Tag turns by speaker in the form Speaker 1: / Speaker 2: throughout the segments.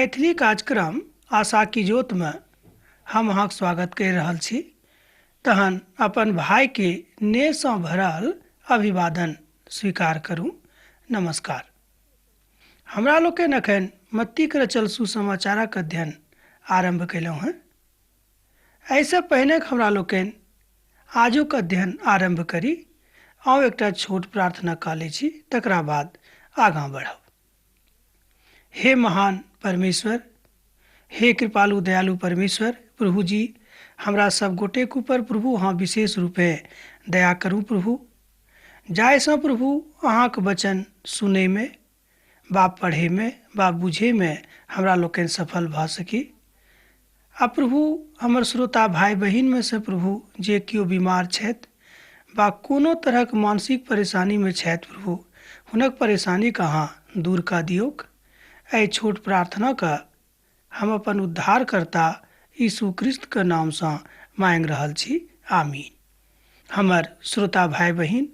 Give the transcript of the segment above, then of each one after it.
Speaker 1: मैथिली कार्यक्रम आशा की जोत में हम अहाँक स्वागत कर रहल छी। तहन अपन भाई के नेह सँ भरल अभिवादन स्वीकार करू। नमस्कार। हमरा लोकनि एखन मत्तीक रचल सुसमाचारक अध्ययन आरंभ कयलहुँ हैं। एहिसँ पहिने हमरा लोकनि आजुक अध्ययन आरंभ करी। आउ एकटा छोट प्रार्थना कऽ लै छी, तकरा बाद आगाँ बढ़ब। हे महान परमेश्वर, हे कृपालु दयालु परमेश्वर, प्रभु जी हमरा सब गोटेक ऊपर प्रभु अहाँ विशेष रूपे दया करू प्रभु। जाहिसँ प्रभु अहाँक वचन सुनै में, बा पढ़ै में, बा बुझै में हमरा लोकनि सफल भऽ सकी। आ प्रभु हमर श्रोता भाई बहिन में से प्रभु जे केओ बीमार छथि बा कोनो तरहक मानसिक परेशानी में छथि प्रभु, हुनक परेशानी के अहाँ दूर कऽ दियौक। एहि छोट प्रार्थना का हम अपन उद्धारकर्ता यीशु ख्रिस्त के नाम से मांग रहल छी। आमीन। हमर श्रोता भाई बहिन,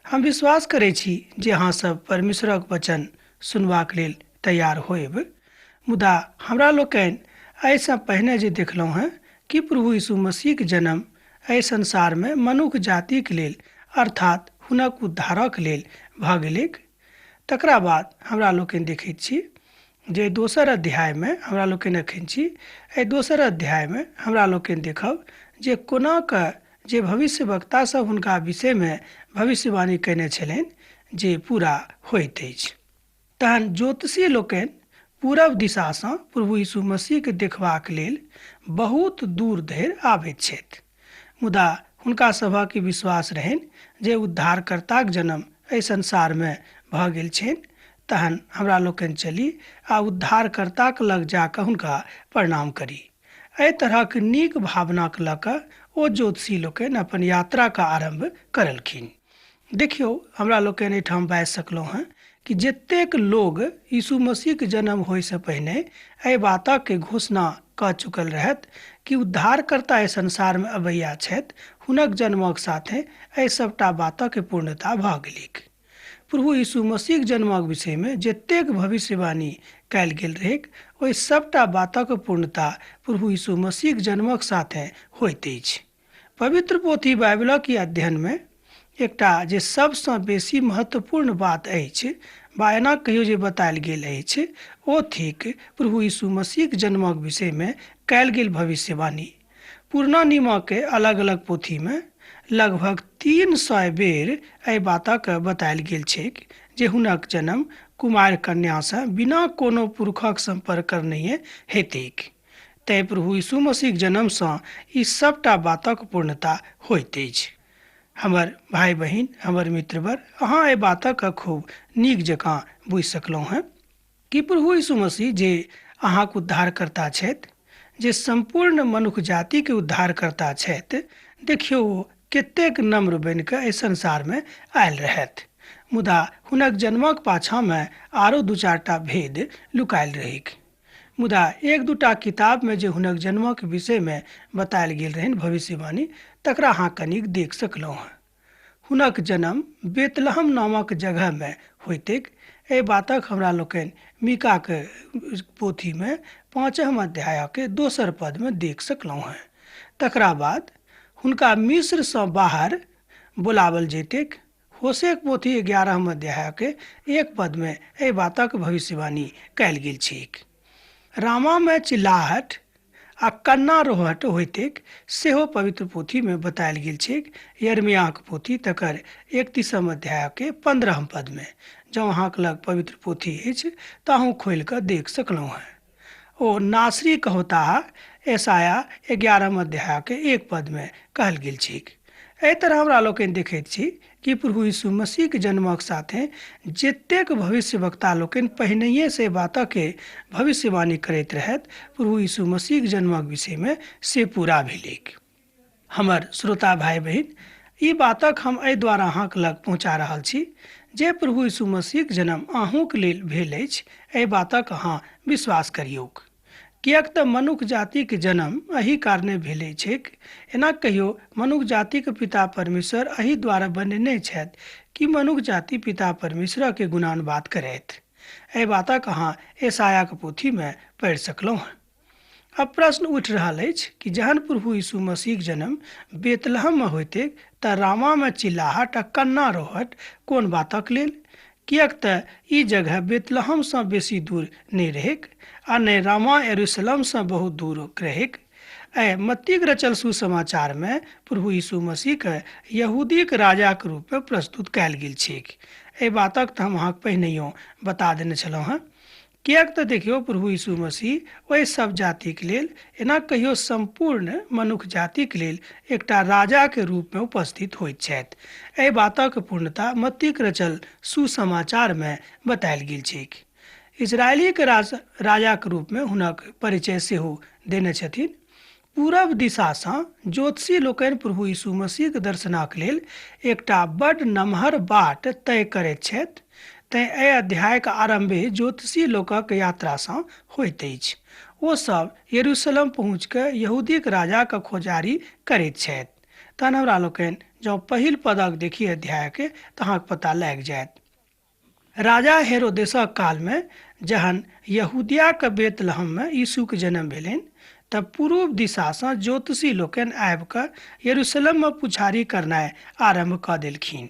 Speaker 1: हम विश्वास करै छी जे अहाँ सब परमेश्वरक वचन सुनबाक लेल तैयार होएब। मुदा हमरा लोकनि एहिसँ पहिने जे देखलहुँ हैं कि प्रभु यीशु मसीह के जन्म एहि संसार में मनुष्य जातिक लेल अर्थात हुनक उद्धारक लेल भऽ गेलैक। तकरा बाद हमरा लोकनि देखैत छी जे दोसर अध्याय में हमरा लोकनि एखन छी। एहि दोसर अध्याय में हमरा लोकनि देखब जे कोना कऽ जे भविष्यवक्ता सब हुनका विषय में भविष्यवाणी कयने छलनि जे पूरा होइत अछि। तहन ज्योतिषी लोकनि पूरब दिशा सँ प्रभु यीशु मसीह के देखबाक लेल बहुत दूर धरि आबैत छथि। मुदा हुनका सभक विश्वास रहनि जे उद्धारकर्ताक जन्म एहि संसार में भऽ गेल छनि। तहन हमरा लोकनि चली आ उद्धारकर्ताक लग जाकऽ हुनका प्रणाम करी। एहि तरहक नीक भावनाक लऽ कऽ ओ ज्योतिषी लोकनि अपन यात्रा का आरंभ करलखिन। देखियौ, हमरा लोकनि एहिठाम बाजि सकलहुँ हैं कि जतेक लोग यीशु मसीह के जन्म होय से पहिने एहि बातक के घोषणा कऽ चुकल रहथि कि उद्धारकर्ता एहि संसार में अबैया छथि। हुनक जन्मक साथे एहि सबटा बातक पूर्णता भऽ गेलैक। प्रभु यीशु मसीह के जन्मक विषय में जतेक भविष्यवाणी कयल गेल रहैक, ओहि सबटा बातक पूर्णता प्रभु यीशु मसीह के जन्मक साथे होइत अछि। पवित्र पोथी बाइबलक अध्ययन में एकटा जे सबसँ बेसी महत्वपूर्ण बात अछि बा एना कहियो जे बतायल गेल अछि, ओ थिक प्रभु यीशु मसीह के जन्मक विषय में कयल गेल भविष्यवाणी। पुरना नियमक के अलग अलग पोथी में लगभग 300 बेर एहि बातक बतायल गेल छैक जे हुनक जन्म कुमारि कन्या से बिना कोनो पुरुषक संपर्क करने हेतैक। तैं प्रभु यीशु मसीह जन्म से ई सबटा बातक पूर्णता होइत अछि। हमर भाई बहिन, हमर मित्रवर, अहाँ एहि बातक खूब नीक जकाँ बुझि सकलहुँ हैं कि प्रभु यीशु मसीह जे अहाँक उद्धारकर्ता छथि, जे संपूर्ण मनुष्य जाति के उद्धारकर्ता छथि। देखियौ, ओ कतेक नम्र बनि कऽ एहि संसार में आयल रहथि। मुदा हुनक जन्मक पाछा में आरो 2-4टा भेद लुकायल रहैक। मुदा 1-2टा किताब में जे हुनक जन्मक विषय में बतायल गेल रहनि भविष्यवाणी, तकरा अहाँ कनिक देख सकलहुँ हैं। हुनक जन्म बेतलहम नामक जगह में होइतैक। एहि बातक हमरा लोकनि मीका के पोथी में 5म अध्याय के 2 पद में देख सकलहुँ हैं। तकरा बाद हुनका मिस्र से बाहर बुलावल जैतैक। होशे के पोथी 11म अध्याय के 1 पद में एहि बातक भविष्यवाणी कयल गेल छैक। रामा में चिल्लाहट आ कन्ना रोहट होइतैक, सेहो पवित्र पोथी में बतायल गेल छैक। यिर्मयाह के पोथी तकर 31म अध्याय के 15म पद में जँ अहाँक लग पवित्र पोथी अछि तऽ अहूँ खोलि कऽ देख सकलहुँ हैं। ओ नासरी कहोताह यशायाह 11म अध्याय के 1 पद में कहल गेल छैक। एहि तरह हमरा लोकनि देखैत छी कि प्रभु यीशु मसीह के जन्मक साथे जतेक भविष्यवक्ता लोकनि पहिनहिए से बातक के भविष्यवाणी करैत रहथि, प्रभु यीशु मसीह के जन्मक विषय में से पूरा भेलैक। हमर श्रोता भाई बहिन, ई बातक हम एहि द्वारा अहाँक लग पहुँचा रहल छी जे प्रभु यीशु मसीह के जन्म अहूँक लेल भेल अछि। एहि बातक अहाँ विश्वास करियौक, किएक तऽ मनुष्य जाति के जन्म एही कारणे भेलै छैक। एना कहियो मनुष्य जाति के पिता परमेश्वर एही द्वारा बनेने छथि कि मनुष्य जाति पिता परमेश्वर के गुणानुवाद करथि। एहि बातक अहाँ यशायाक पोथी में पढ़ि सकलहुँ हैं। अब प्रश्न उठ रहा अछि कि जहन प्रभु यीशु मसीह जन्म बेतलहम में होते तऽ रामा में चिल्लाहट आ कन्ना रोहट कोन बातक लेल? किएक तऽ ई जगह बेतलहम से बेसी दूर नहीं रहेक आ नहि रामा यरूशलेम से बहुत दूर रहेक। मत्तीक रचल सुसमाचार में प्रभु यीशु मसीह के यहूदी के राजा के रूप में प्रस्तुत कयल गेल छैक। एहि बातक तऽ हम अहाँके पहिनहियो बता देने छलहुँ हैं। किएक तऽ देखियौ, प्रभु यीशु मसीह ओहि सब जातिक लेल, एना कहियो संपूर्ण मनुष्य जातिक लेल एकटा राजा के रूप में उपस्थित होइत छथि। एहि बातक पूर्णता मत्तीक रचल सुसमाचार में बतायल गेल छैक। इजरायली के राजा के रूप में हुनक परिचय सेहो देने छथिन। पूरब दिशा से ज्योतिषी लोकनि प्रभु यीशु मसीह के दर्शनक लेल एकटा बड़ नमहर बाट तय करैत छथि। तैं एहि अध्याय के आरंभे ज्योतिषी लोकक यात्रा से होइत अछि। ओ सब यरूशलेम पहुँच के यहूदी के राजा के खोजारी करैत छथि। तहन हमरा लोकनि जँ पहिल पदक देखी अध्याय के तऽ अहाँके पता लागि जायत। राजा हेरोदेसक काल में जहन यहूदिया के बेतलहम में यीशु के जन्म भेलनि तब पूर्व दिशा से ज्योतिषी लोकनि आबि कऽ यरूशलेम में पुछारी करनाइ आरंभ कऽ देलखिन।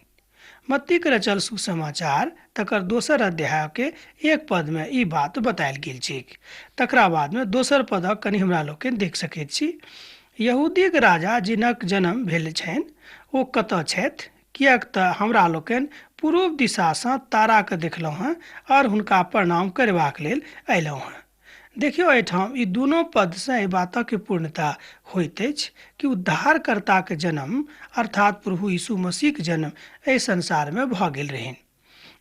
Speaker 1: मत्ती के रचल सुसमाचार तकर दोसर अध्याय के एक पद में ई बात बतायल गेल छैक। तकरा बाद में दोसर पदक कनि हमरा लोकनि देख सकैत छी। यहूदी के राजा जिनक जन्म भेल छनि ओ कतऽ छथि? किएक तऽ हमरा लोकनि पूर्व दिशा से तारा के देखलहुँ हैं और हुनका प्रणाम करबाक लेल अयलहुँ हैं। देखियौ, एहिठाम ई दुनू पद से एहि बातक के पूर्णता होइत अछि कि उद्धारकर्ता के जन्म अर्थात प्रभु यीशु मसीह के जन्म एहि संसार में भऽ गेल रहनि।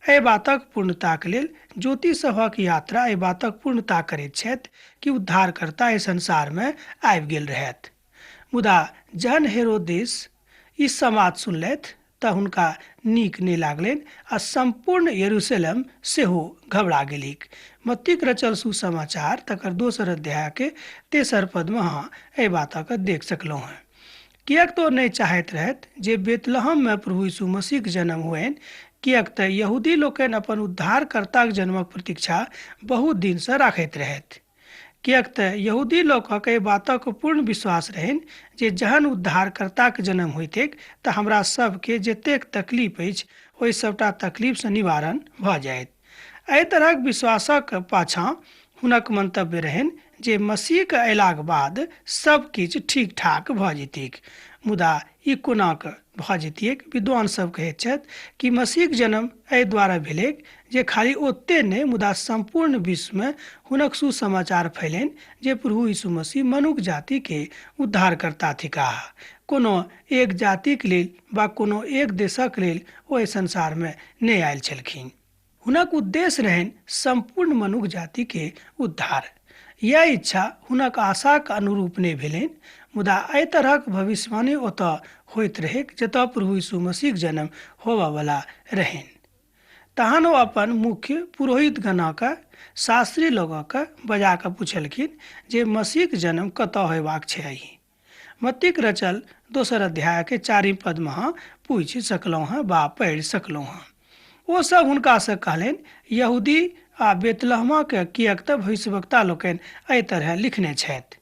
Speaker 1: एहि बातक पूर्णता के लेल ज्योति सभक यात्रा एहि बातक पूर्णता करैत छथि कि उद्धारकर्ता एहि संसार में आबि गेल रहथि। मुदा जहन हेरोदेस ई समाद सुनलथि तऽ हुनका नीक नहि लागलनि आ संपूर्ण यरूशलेम सेहो घबरा गेलीक। मत्तीक रचल सुसमाचार तकर दोसर अध्याय के तेसर पद में अहाँ एहि बातक देख सकलहुँ हैं। किएक तो नहीं चाहैत रहथि जे बेतलहम में प्रभु यीशु मसीह के जन्म हुअनि, किएक तऽ यहूदी लोकनि अपन उद्धारकर्ताक जन्मक प्रतीक्षा बहुत दिन से राखैत रहथि। किएक तऽ यहूदी लोकक एहि बातक पूर्ण विश्वास रहनि जे जहन उद्धारकर्ताक जन्म होइतैक तऽ हमरा सबके जतेक तकलीफ अछि ओहि सबटा तकलीफ से निवारण भऽ जायत। एहि तरहक विश्वासक पाछाँ हुनक मंतव्य रहनि जे मसीह के अयलाक बाद सब किछु ठीक ठाक भऽ जेतैक। मुदा ई कोना कऽ भऽ जेतियैक? विद्वान सब कहैत छथि कि मसीह के जन्म एहि दुआरे भेलैक जे खाली ओते नहि मुदा संपूर्ण विश्व में हुनक सुसमाचार फैलनि जे प्रभु यीशु मसीह मनुष्य जाति के उद्धारकर्ता थिकाह। कोनो एक जातिक लेल वा कोनो एक देशक लेल ओ एहि संसार में नहि आयल छलखिन। हुनक उद्देश्य रहनि संपूर्ण मनुष्य जाति के उद्धार। यह इच्छा हुनक आशाक अनुरूप नहि भेलनि। मुदा एहि तरहक भविष्यवाणी ओतऽ होइत रहैक जतऽ प्रभु यीशु मसीह जन्म होबऽ वाला रहनि। तहन ओ अपन मुख्य पुरोहित गणक शास्त्री लोगक बजा कऽ पूछलखिन जे मसीह के जन्म कतऽ होयबाक छै। मत्तीक रचल दोसर अध्याय के 4 पद में अहाँ पूछि सकलहुँ हैं वा पढ़ि सकलहुँ हैं। ओ सब हुनका से कहलनि, यहूदी आ बेतलहमा के, किएक तऽ भविष्यवक्ता लोकनि एहि तरह लिखने छथि।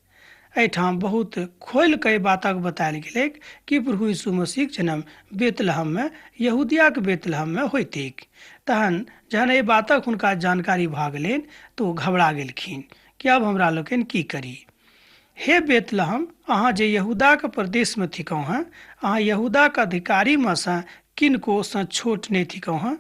Speaker 1: एहिठाम बहुत खोलि कऽ बातक बतायल गेलैक कि प्रभु यीशु मसीह जन्म बेतलहम में यहूदिया के बेतलहम में होइतैक। तहन जहन एहि बातक हुनका जानकारी भऽ गेलनि तऽ ओ घबरा गेलखिन कि अब हमरा लोकनि की करी। हे बेतलहम, अहाँ जे यहूदा के प्रदेश में थिकहुँ हैं, अहाँ यहूदा के अधिकारी में से किनको से छोट नहीं थिकहुँ हैं,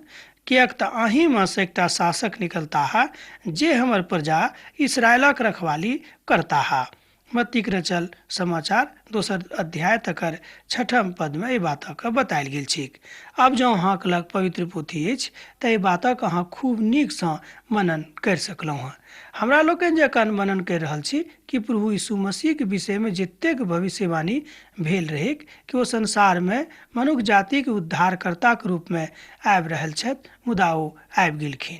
Speaker 1: किएक तऽ अहीं में से एकटा शासक निकलता है जे हमर प्रजा इस्राएलक रखवाली करता है। मत्तीक रचल समाचार दोसर अध्याय तकर 6 पद में एहि बातक बतायल गेल छैक। आब जँ अहाँक लग पवित्र पोथी अछि तऽ एहि बातक अहाँ खूब नीक सँ मनन करि सकलहुँ हैं। हमरा लोकनि जखन मनन करि रहल छी कि प्रभु यीशु मसीह के विषय में जतेक भविष्यवाणी भेल रहैक कि ओ संसार में मनुष्य जाति के उद्धारकर्ता के रूप में आबि रहल छथि, मुदा ओ आबि गेलखिन।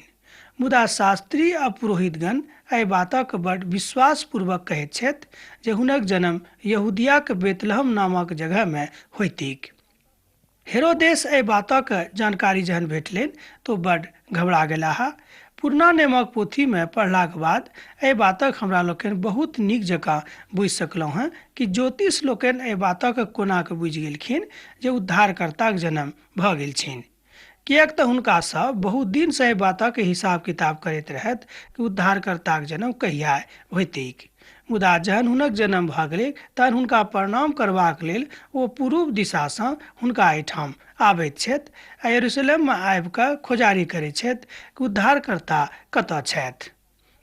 Speaker 1: मुदा शास्त्री आ पुरोहितगण एहि बातक बड़ विश्वासपूर्वक कहैत छथि जे हुनक जन्म यहूदिया के बेतलहम नामक जगह में होइतैक। हेरोदेस एहि बातक जानकारी जहन भेटलनि तो बड़ घबरा गेलाह। पुरना नेमक पोथी में पढ़लाक बाद एहि बातक हमरा लोकनि बहुत नीक जकाँ बुझि सकलहुँ हेँ कि ज्योतिष लोकनि एहि बातक कोना कऽ बुझि गेलखिन जे उद्धारकर्ताक जन्म भऽ गेल छनि। किएक तऽ हुनका सब बहुत दिन से एहि बातक हिसाब किताब करैत रहथि कि उद्धारकर्ताक जन्म कहिया होइतैक। मुदा जहन हुनक जन्म भऽ गेलै तहन हुनका प्रणाम करबाक लेल ओ पूर्व दिशासँ हुनका एहिठाम आबैत छथि आ यरूशलेममे आबि कऽ खोजारी करैत छथि कि उद्धारकर्ता कतऽ छथि।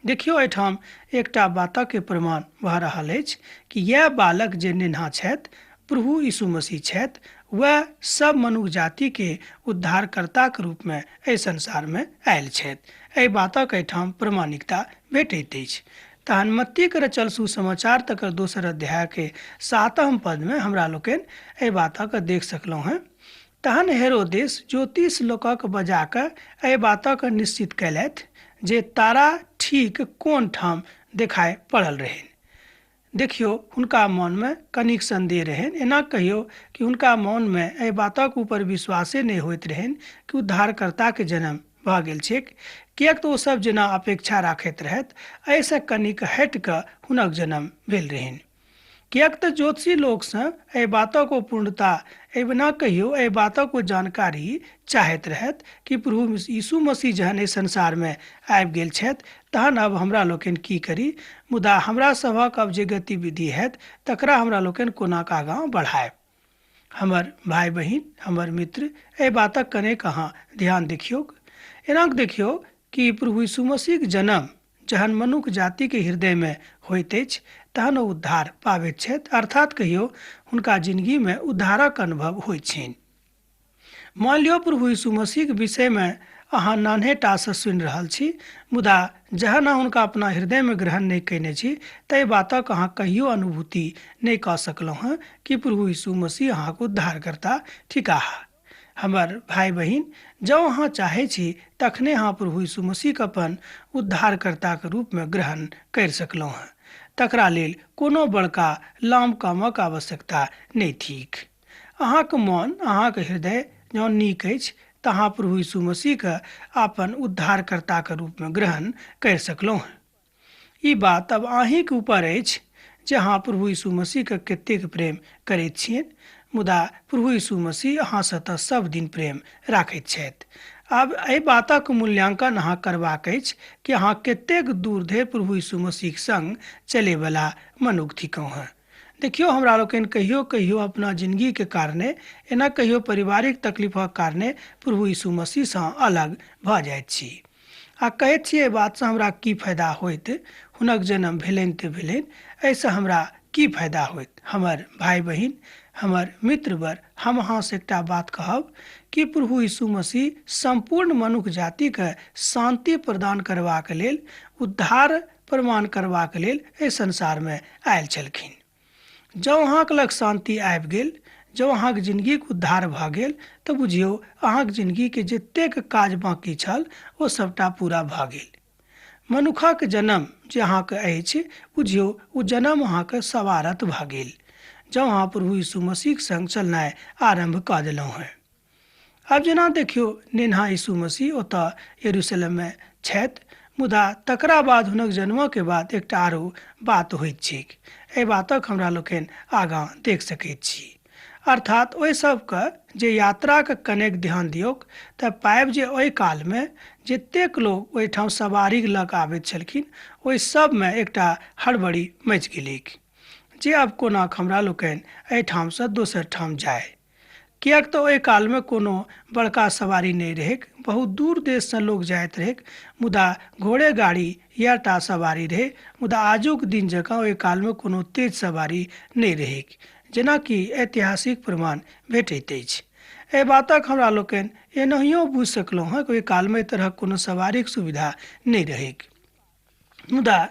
Speaker 1: देखियौ, एहिठाम एकटा बातक प्रमाण भऽ रहल अछि कि यह बालक जे नेन्हा छथि प्रभु यीशु मसीह छथि, वह सब मनुष्य जाति के उद्धारकर्ताक रूप में एहि संसार में आयल छथि। एहि बातक एहिठाम प्रमाणिकता भेटैत अछि। तहन मत्ती के रचल सुसमाचार तकर दोसर अध्याय के 7 पद में हमरा लोकनि एहि बातक देख सकलहुँ हैं। तहन हेरोदेस ज्योतिष लोकक बजा कऽ एहि बातक निश्चित कयलथि जे तारा ठीक कोन ठाम देखाय पड़ल रहनि। देखियौ, हुनका मन में कनिक संदेह रहनि। एना कहियो कि हुनका मन में एहि बातक ऊपर विश्वासे नहि होइत रहनि कि उद्धारकर्ता के जन्म भऽ गेल छैक। किएक तऽ ओ सब जेना अपेक्षा राखैत रहथि एहिसँ कनिक हटि कऽ हुनक जन्म भेल रहनि। किएक तऽ ज्योतिषी लोकसँ एहि बातक ओ पूर्णता एना कहियो एहि बातक ओ जानकारी चाहैत रहथि कि प्रभु यीशु मसीह जहन एहि संसारमे आबि गेल छथि तहन अब हमरा लोकनि की करी। मुदा हमरा सभक अब जे गतिविधि हैत तकरा हमरा लोकनि कोना कऽ आगाँ बढ़ायब। हमर भाई बहिन, हमर मित्र, एहि बातक कनेक अहाँ ध्यान देखियौ। एना देखियौ कि प्रभु यीशु मसीहक जन्म जहन मनुष्य जाति के हृदय में होइत अछि तहन ओ उद्धार पाबैत छथि, अर्थात कहियो हुनका जिंदगी में उद्धारक अनुभव होइत छनि। मान लियौ प्रभु यीशु मसीहक विषय में अहाँ नान्हे टासँ सुनि रहल छी, मुदा जहन अहाँ हुनका अपना हृदय में ग्रहण नहि कयने छी ताहि बातक अहाँ कहियो अनुभूति नहि कऽ सकलहुँ हैं कि प्रभु यीशु मसीह अहाँके उद्धारकर्ता थिकाह। हमर भाई बहिन, जँ अहाँ चाहै छी तखने अहाँ प्रभु यीशु मसीहके अपन उद्धारकर्ताके रूपमे ग्रहण करि सकलहुँ हैं। तकरा लेल कोनो बड़का लाम कामक आवश्यकता नहि थिक। अहाँके मन, अहाँके हृदय जँ नीक अछि तऽ अहाँ प्रभु यीशु मसीहके अपन उद्धारकर्ताके रूपमे ग्रहण करि सकलहुँ हैं। ई बात अब अहींके ऊपर अछि जे अहाँ प्रभु यीशु मसीहके कतेक प्रेम करैत छियनि। मुदा प्रभु यीशु मसीह अहाँसँ तऽ सब दिन प्रेम राखैत छथि। आब एहि बातक मूल्यांकन अहाँ करबाक अछि कि अहाँ कतेक दूर धरि प्रभु यीशु मसीहक संग चलैवला मनुष्य थिकहुँ हैं। देखियौ, हमरा लोकनि कहियो कहियो अपना जिंदगीके कारणे, एना कहियो पारिवारिक तकलीफक कारणे प्रभु यीशु मसीहसँ अलग भऽ जाइत छी आ कहैत छियै एहि बातसँ हमरा की फायदा होइत, हुनक जन्म भेलनि तऽ भेलनि, एहिसँ हमरा की फायदा होइत। हमर भाई बहिन, हमर मित्रवर, हम अहाँसँ एकटा बात कहब कि प्रभु यीशु मसीह संपूर्ण मनुष्य जातिके शांति प्रदान करबाक लेल, उद्धार प्रमाण करबाक लेल एहि संसारमे आयल छलखिन। जँ अहाँके लग शांति आबि गेल, जँ अहाँके जिंदगीके उद्धार भऽ गेल तऽ बुझियौ अहाँके जिंदगीके जतेक काज बाँकी छल ओ सबटा पूरा भऽ गेल। मनुखक जन्म जे अहाँके अछि, बुझियौ ओ जन्म अहाँके सवारत भऽ गेल जँ अहाँ प्रभु यीशु मसीहके संग चलनाइ आरम्भ कऽ देलहुँ हैं। आब जेना देखियौ, नेन्हा यीशु मसीह ओतऽ यरूशलेममे छथि, मुदा तकरा बाद हुनक जन्मके बाद एकटा आरो बात होइत छैक। एहि बातक हमरा लोकनि आगाँ देख सकैत छी। अर्थात ओहि सबके जे यात्राके कनेक ध्यान दियौक तऽ पायब जे ओहि कालमे जतेक लोक ओहिठाम सवारी लऽ कऽ आबैत छलखिन ओहि सबमे एकटा हड़बड़ी मचि गेलैक जे आब कोना हमरा लोकनि एहिठामसँ दोसर ठाम जाय। किएक तऽ ओहि कालमे कोनो बड़का सवारी नहि रहैक, बहुत दूर देशसँ लोक जाइत रहैक, मुदा घोड़े गाड़ी या टा सवारी रहै। मुदा आजुक दिन जकाँ ओहि कालमे कोनो तेज सवारी नहि रहैक, जेनाकि ऐतिहासिक प्रमाण भेटैत अछि। एहि बातक हमरा लोकनि एनाहियो बुझि सकलहुँ हैं कि ओहि कालमे एहि तरहक कोनो सवारीक सुविधा नहि रहैक। मुदा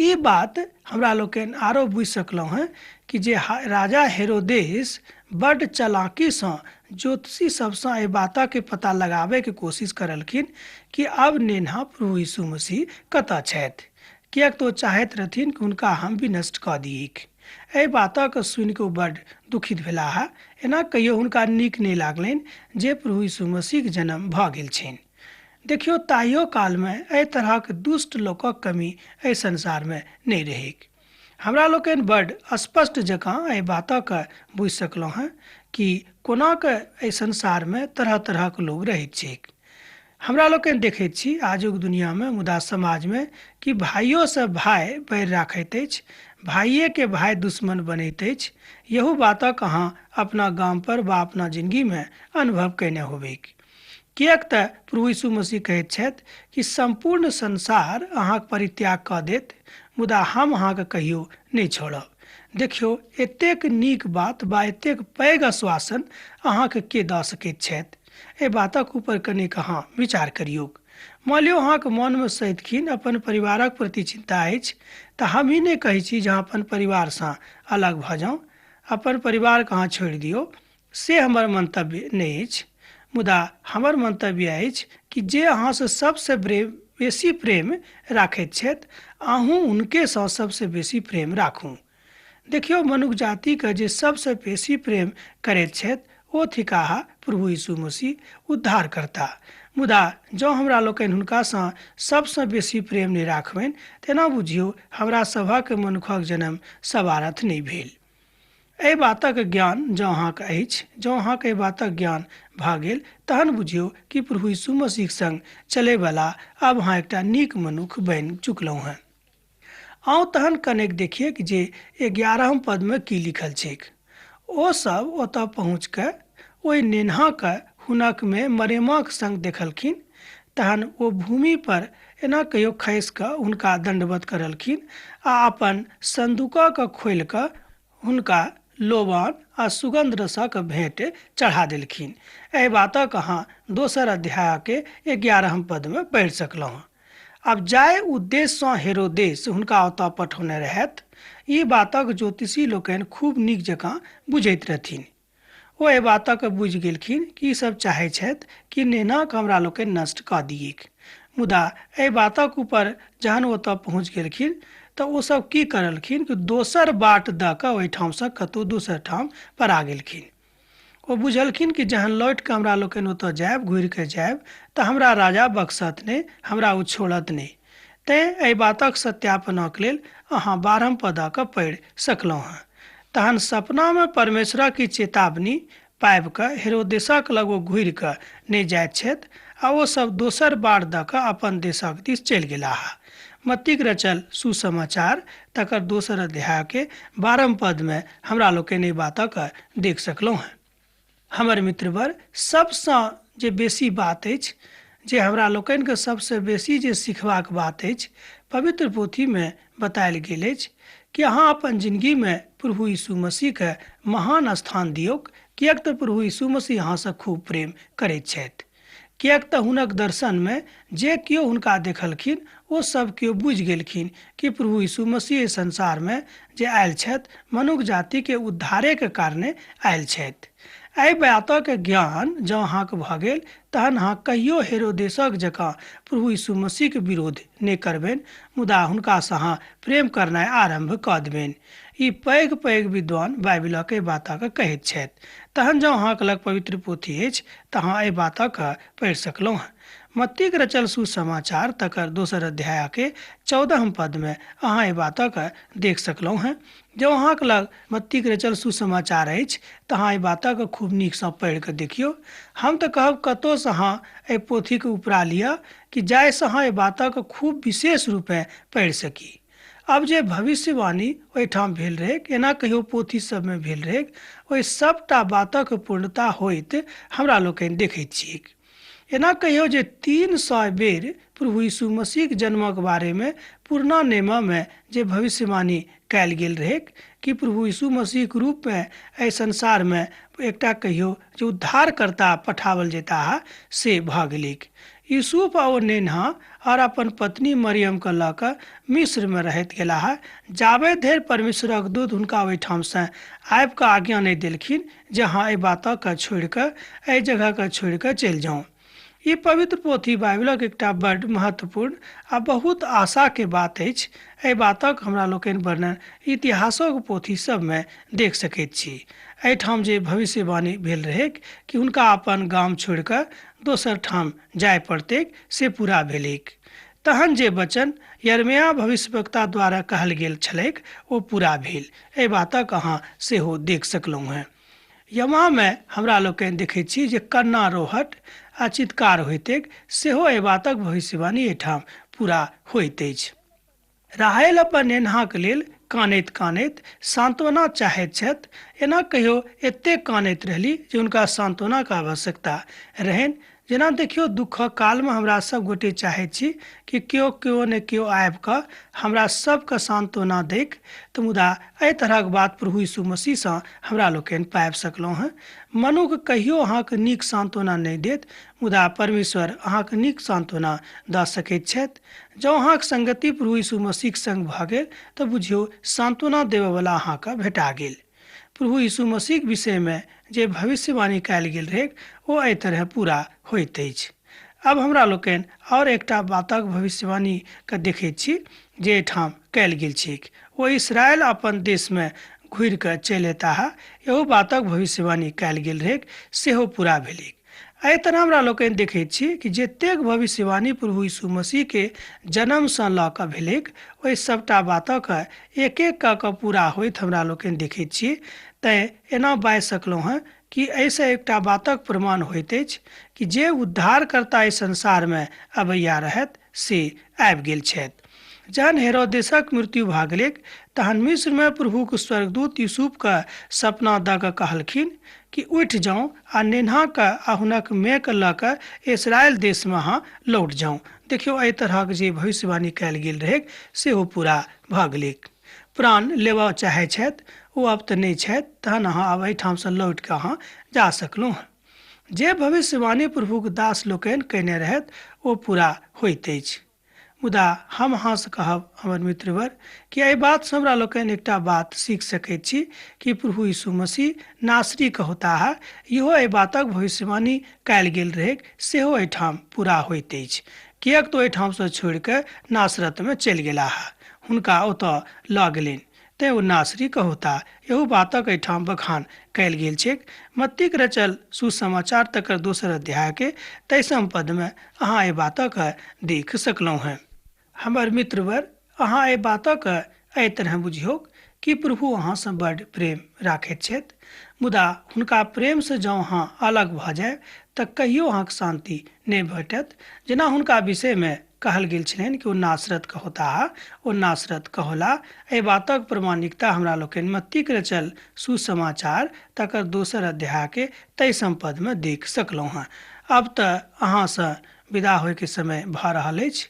Speaker 1: ई बात हमरा लोकनि आरो बुझि सकलहुँ हैं कि जे राजा हेरोदेस बड्ड चालाकीसँ ज्योतिषी सबसँ एहि बातके पता लगाबैके कोशिश करलखिन कि अब नेन्हा प्रभु यीशु मसीह कतऽ छथि। किएक तऽ ओ चाहैत रहथिन कि हुनका हम विनष्ट कऽ दियैक। एहि बातक सुनि कऽ ओ बड्ड दुखित भेलाह। एना कहियो हुनका नीक नहि लागलनि जे प्रभु यीशु मसीहके जन्म भऽ गेल छनि। देखियो ताइयो काल में एहि तरहक दुष्ट लोकक कमी एहि संसार में नहीं रहेक। हमरा लोकनि बड्ड स्पष्ट जकाँ एहि बातक बुझि सकलहुँ हेँ कि कोना कऽ एहि संसार में तरह तरहक लोग रहैत छैक। हमरा लोकनि देखैत छी आजुक दुनिया में, मुदा समाज में, कि भाइयों से भाई बैर राखैत अछि, भाइये के भाई दुश्मन बनैत अछि। यहू बातक अहाँ अपना गाम पर वा अपना जिंदगी में अनुभव कयने होबेक। किएक तऽ प्रभु यीशु मसीह कहैत छथि कि संपूर्ण संसार अहाँक परित्याग कऽ देत, मुदा हम अहाँके कहियो नहीं छोड़ब। देखियो एतेक नीक बात बा एतेक पैघ आश्वासन अहाँके के दऽ सकैत छथि। एहि बातक ऊपर कनिक अहाँ विचार करियौ। मान लियौ अहाँके मनमे सदिखन अपन परिवारक प्रति चिंता अछि, तऽ हम ही नहीं कहै छी जे अहाँ अपन परिवारसँ अलग भऽ जाउ, अपन परिवारके अहाँ छोड़ि दियौ, से हमर मंतव्य नहीं अछि। मुदा हमर मंतव्य अछि कि जे अहाँसँ सबसे बेसी प्रेम राखैत छथि, अहूँ हुनकेसँ सबसे बेसी प्रेम राखू। देखियौ मनुष्य जातिके जे सबसे बेसी प्रेम करैत छथि ओ थिकाह प्रभु यीशु मसीह उद्धारकर्ता। मुदा जँ हमरा लोकनि हुनकासँ सबसँ बेसी प्रेम नहीं राखबनि, तेना बुझियौ हमरा सभक मनुखक जन्म सवारथ नहीं भेल। एहि बातक ज्ञान जँ अहाँके अछि, जँ अहाँके एहि बातक ज्ञान भऽ गेल, तहन बुझियौ कि प्रभु यीशु मसीहक संग चलैवला आब अहाँ एकटा नीक मनुख बनि चुकलहुँ हेँ। आउ तहन कनेक देखिए कि जे 11 पद में की लिखल छैक। ओ सब ओतऽ पहुँच कऽ ओहि नेन्हाके हुनक में मरेमाक संग देखलखिन, तहन ओ भूमि पर एना कहियो खसि कऽ हुनका दंडवत करलखिन आ अपन संदूकके खोलि कऽ हुनका लोबान आ सुगंध रसक भेंट चढ़ा देलखिन। एहि बातक अहाँ दोसर अध्याय के 11 पद में पढ़ि सकलहुँ। अब जाय उद्देश्यसँ हेरोदेस हुनका ओतऽ पठौने रहथि, ई बातक ज्योतिषी लोकनि खूब नीक जकाँ बुझैत रहथिन। ओ एहि बातक बुझि गेलखिन कि ई सब चाहै छथि कि नेनाक हमरा लोकनि नष्ट कऽ दियैक। मुदा एहि बातक ऊपर जहन ओतऽ पहुँच गेलखिन तऽ ओ सब की करलखिन कि दोसर बाट दऽ कऽ ओहिठामसँ कतहु दोसर ठाम परा गेलखिन। ओ बुझलखिन कि जहन लौट कऽ हमरा लोकनि ओतऽ जायब, घुरि कऽ जायब, तऽ हमरा राजा बख्शत नहि, हमरा ओ छोड़त नहीं। तैँ एहि बातक सत्यापनक लेल अहाँ 12 पदक पढ़ि सकलहुँ हेँ। तहन सपना में परमेश्वरक ई चेतावनी पाबि कऽ हेरोदेसक लग ओ घुरि कऽ नहीं जाइत छथि आ ओ सब दोसर बाट दऽ कऽ अपन देशक दिस चलि गेलाह। मत्तीक रचल सुसमाचार तकर दोसर अध्याय के 12 पद में हमरा लोकनि एहि बातक देख सकलहुँ हेँ। हमर मित्रवर, सबसँ जे बेसी बात अछि, जे हमरा लोकनिके सबसे बेसी जे सिखबाक बात अछि, पवित्र पोथी में बतायल गेल अछि कि अहाँ अपन जिंदगी में प्रभु यीशु मसीह के महान स्थान दियौक, किएक तऽ प्रभु यीशु मसीह अहाँसँ खूब प्रेम करैत छथि। किएक तऽ हुनक दर्शन में जे केओ हुनका देखलखिन ओ सब केओ बुझि गेलखिन कि प्रभु यीशु मसीह संसार में जे आयल छथि मनुष्य जाति के उद्धारे के कारणे आयल छथि। एहि बातक ज्ञान जँ अहाँके भऽ गेल, तहन अहाँ कहियो हेरोदेसक जकाँ प्रभु यीशु मसीहके विरोध नहि करबनि, मुदा हुनकासँ अहाँ प्रेम करनाइ आरम्भ कऽ देबनि। ई पैघ पैघ विद्वान बाइबिलक एहि बातक कहैत छथि। तहन जँ अहाँके लग पवित्र पोथी अछि तऽ अहाँ एहि बातक पढ़ि सकलहुँ हेँ। मत्तीक रचल सुसमाचार तकर दोसर अध्याय के 14 पद में अहाँ एहि बातक देख सकलहुँ हेँ। जँ अहाँके लग मत्तीक रचल सुसमाचार अछि तऽ अहाँ एहि बातक खूब नीकसँ पढ़ि कऽ देखियौ। हम तऽ कहब कतहुसँ अहाँ एहि पोथीके उपरा लिअ कि जाहिसँ अहाँ एहि बातक खूब विशेष रूपेँ पढ़ि सकी। अब जे भविष्यवाणी ओहिठाम भेल रहै, एना कहियो पोथी सबमे भेल रहै, ओहि सबटा बातक पूर्णता होइत हमरा लोकनि देखैत छियै। एना कहियो जे 300 बेर प्रभु यीशु मसीहक जन्मक बारे में पुरना नेमा में जे भविष्यवाणी कयल गेल रहै कि प्रभु यीशु मसीहक रूप में एहि संसार में एकटा कहियो जे उद्धारकर्ता पठावल जेताह से भऽ गेलैक। यूसुफ आ ओ नेन्हा और अपन पत्नी मरियम के लऽ कऽ मिस्र में रहैत गेलाह, जाबे धरि परमेश्वरक दूत हुनका ओहिठामसँ आबि कऽ आज्ञा नहि देलखिन जे अहाँ एहि बातक छोड़ि कऽ एहि जगहके छोड़ि कऽ चलि जाउ। ई पवित्र पोथी बाइबिलक एकटा बड्ड महत्वपूर्ण आ बहुत आशा के बात अछि। एहि बातक हमरा लोकनि वर्णन इतिहासक पोथी सबमे देख सकैत छी। एहिठाम जे भविष्यवाणी भेल रहै कि हुनका अपन गाम छोड़ि कऽ दोसर ठाम जाय पड़तैक से पूरा भेलैक। तहन जे वचन यिर्मयाह भविष्यवक्ता द्वारा कहल गेल छलैक ओ पूरा भेल। एहि बातक अहाँ सेहो देख सकलहुँ हेँ। यमामे हमरा लोकनि देखैत छी जे कन्ना रोहट आ चित्कार होइतेक सेहो एहि बातक भविष्यवाणी एहिठाम पूरा होइत अछि। राहेल अपन नेनहाक लेल कानैत कानैत सांत्वना चाहैत छथि। एना कहियो एतेक कानैत रहली जे हुनका सांत्वनाक आवश्यकता रहनि। जेना देखियौ, दुःखक कालमे हमरा सब गोटे चाहैत छी कि केओ ने केओ आबि कऽ हमरा सबके सांत्वना दैक। तऽ मुदा एहि तरहक बात प्रभु यीशु मसीहसँ हमरा लोकनि पाबि सकलहुँ हेँ। मनुख कहियो अहाँके नीक सांत्वना नहि देत, मुदा परमेश्वर अहाँके नीक सांत्वना दऽ सकैत छथि। जँ अहाँके संगति प्रभु यीशु मसीहके संग भऽ गेल तऽ बुझियौ सांत्वना देबयवला अहाँके भेटा गेल। प्रभु यीशु मसीहके विषयमे जे भविष्यवाणी कयल गेल रहै ओ एहि तरह पूरा होइत अछि। अब हमरा लोकनि आओर एकटा बातक भविष्यवाणीके देखैत छी जे एहिठाम कयल गेल छैक। ओ इसराइल अपन देशमे घुरि कऽ चलि अयताह, एहो बातक भविष्यवाणी कयल गेल रहै सेहो पूरा भेलै। एहि तरह हमरा लोकनि देखैत छी कि जतेक भविष्यवाणी प्रभु यीशु मसीहके जन्मसँ लऽ कऽ भेलैक ओहि सभटा बातक एक एक कऽ कऽ पूरा होइत हमरा लोकनि देखैत छी। तैँ एना बाजि सकलहुँ हेँ कि एहिसँ एकटा बातक प्रमाण होइत अछि कि जे उद्धारकर्ता एहि संसारमे अबैया रहथि से आबि गेल छथि। जहन हेरोदेसक मृत्यु भऽ गेलै तहन मिस्रमे प्रभुक स्वर्गदूत यूसुफके सपना दऽ कऽ कहलखिन कि उठि जाउ आ नेन्हाके आ हुनक मायके लऽ कऽ इसराइल देशमे अहाँ लौट जाउ। देखियौ, एहि तरहक जे भविष्यवाणी कयल गेल रहै सेहो पूरा भऽ गेलै। प्राण लेबऽ चाहै छथि, ओ अब तऽ नहि छथि, तहन अहाँ आब एहिठामसँ लौटि कऽ अहाँ जा सकलहुँ। जे भविष्यवाणी प्रभुके दास लोकनि कयने रहथि ओ पूरा होइत अछि। मुदा हम अहाँसँ कहब हमर मित्रवर कि एहि बातसँ हमरा लोकनि एकटा बात सीख सकैत छी कि प्रभु यीशु मसीह नासरीके होताह। इहो एहि बातक भविष्यवाणी कयल गेल रहै सेहो एहिठाम पूरा होइत अछि। किएक तऽ ओहिठामसँ छोड़ि कऽ नासरतमे चलि गेलाह, हुनका ओतऽ लऽ गेलनि, तैँ ओ नासरीके होता। एहो बातक एहिठाम बखान कयल गेल छैक। मत्तीक रचल सुसमाचार तकर दोसर अध्यायके 23 पदमे अहाँ एहि बातक देख सकलहुँ हेँ। हमर मित्रवर, अहाँ एहि बातक एहि तरह बुझियौ कि प्रभु अहाँसँ बड्ड प्रेम राखैत छथि। मुदा हुनका प्रेमसँ जँ अहाँ अलग भऽ जायब तऽ कहियो अहाँके शान्ति नहि भेटत। जेना हुनका विषयमे कहल गेल छलनि कि ओ नासरतके होताह, ओ नासरतके होला। एहि बातक प्रमाणिकता हमरा लोकनि मत्तीक रचल सुसमाचार तकर दोसर अध्यायके 23 पदमे देख सकलहुँ हेँ। अब तऽ अहाँसँ विदा होइके समय भऽ रहल अछि।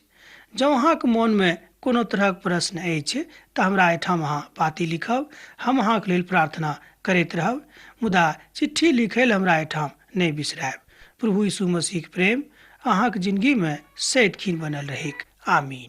Speaker 1: जँ अहाँके मोनमे कोनो तरहक प्रश्न अछि तऽ हमरा एहिठाम अहाँ पाती लिखब, हम अहाँके लेल प्रार्थना करैत रहब। मुदा चिट्ठी लिखै लेल हमरा एहिठाम नहि बिसरायब। प्रभु यीशु मसीहके प्रेम अहाँके जिन्दगीमे सदिखन बनल रहैक। आमीन।